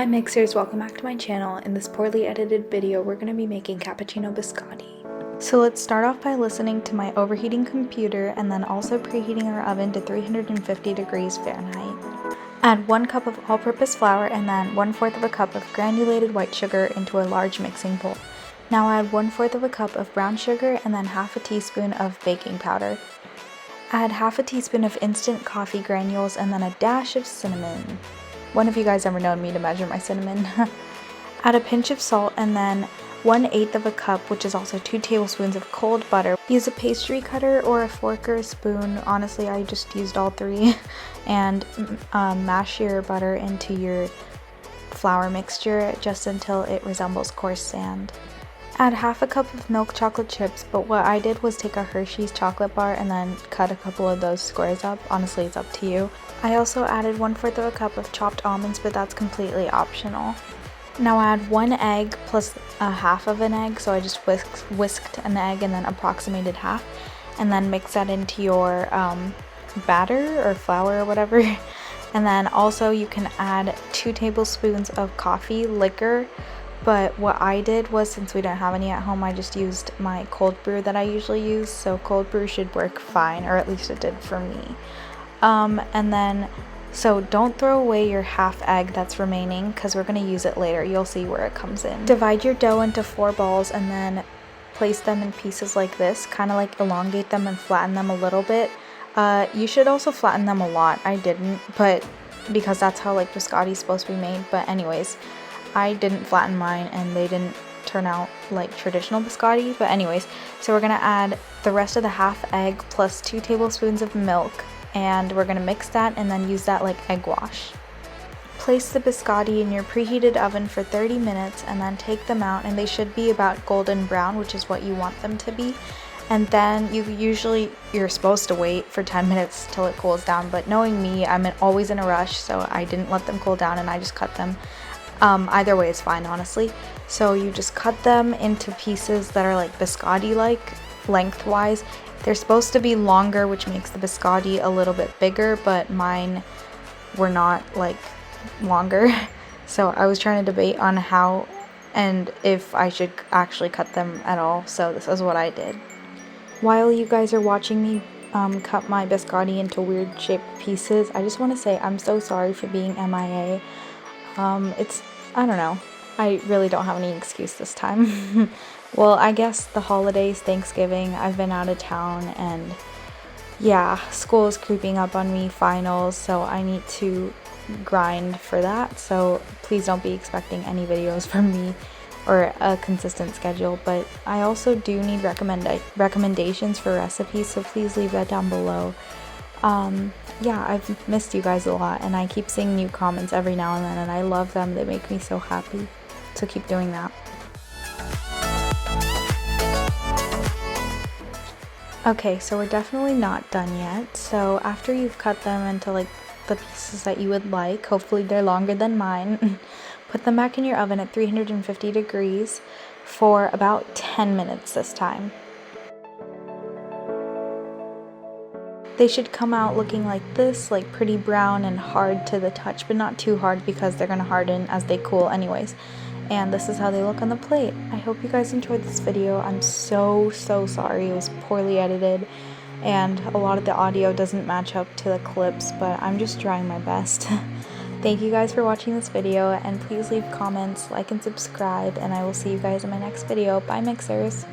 Hi mixers, welcome back to my channel. In this poorly edited video, we're going to be making cappuccino biscotti. So let's start off by listening to my overheating computer and then also preheating our oven to 350 degrees Fahrenheit. Add 1 cup of all-purpose flour and then 1/4 of a cup of granulated white sugar into a large mixing bowl. Now add 1/4 of a cup of brown sugar and then half a teaspoon of baking powder. Add half a teaspoon of instant coffee granules and then a dash of cinnamon. When have you guys ever known me to measure my cinnamon? Add a pinch of salt and then 1/8 of a cup, which is also 2 tablespoons of cold butter. Use a pastry cutter or a fork or a spoon. Honestly, I just used all 3. And mash your butter into your flour mixture just until it resembles coarse sand. Add half a cup of milk chocolate chips, but what I did was take a Hershey's chocolate bar and then cut a couple of those squares up. Honestly, it's up to you. I also added 1/4 of a cup of chopped almonds, but that's completely optional. Now add 1 egg plus a half of an egg, so I just whisked an egg and then approximated half, and then mix that into your batter or flour or whatever. And then also you can add 2 tablespoons of coffee liquor. But what I did was, since we don't have any at home, I just used my cold brew that I usually use, so cold brew should work fine, or at least it did for me. And then, so don't throw away your half egg that's remaining, because we're going to use it later. You'll see where it comes in. Divide your dough into 4 balls and then place them in pieces like this, kind of like elongate them and flatten them a little bit. You should also flatten them a lot. I didn't, but because that's how like biscotti is supposed to be made. But anyways, I didn't flatten mine and they didn't turn out like traditional biscotti. But anyways, so we're gonna add the rest of the half egg plus 2 tablespoons of milk, and we're gonna mix that and then use that like egg wash. Place the biscotti in your preheated oven for 30 minutes and then take them out, and they should be about golden brown, which is what you want them to be. And then you're supposed to wait for 10 minutes till it cools down, but knowing me, I'm always in a rush, so I didn't let them cool down and I just cut them. Either way is fine, honestly. So you just cut them into pieces that are like biscotti-like lengthwise. They're supposed to be longer, which makes the biscotti a little bit bigger, but mine were not like longer. So I was trying to debate on how and if I should actually cut them at all. So this is what I did. While you guys are watching me cut my biscotti into weird shaped pieces, I just want to say I'm so sorry for being MIA. I don't know. I really don't have any excuse this time. Well, I guess the holidays, Thanksgiving, I've been out of town, and yeah, school is creeping up on me, finals, so I need to grind for that. So please don't be expecting any videos from me or a consistent schedule, but I also do need recommendations for recipes, so please leave that down below. Yeah, I've missed you guys a lot, and I keep seeing new comments every now and then, and I love them. They make me so happy, so keep doing that. Okay, so we're definitely not done yet. So after you've cut them into like the pieces that you would like, hopefully they're longer than mine, put them back in your oven at 350 degrees for about 10 minutes this time. They should come out looking like this, like pretty brown and hard to the touch, but not too hard because they're gonna harden as they cool anyways. And this is how they look on the plate. I hope you guys enjoyed this video. I'm so sorry it was poorly edited and a lot of the audio doesn't match up to the clips, but I'm just trying my best. Thank you guys for watching this video, and please leave comments, like and subscribe, and I will see you guys in my next video. Bye mixers!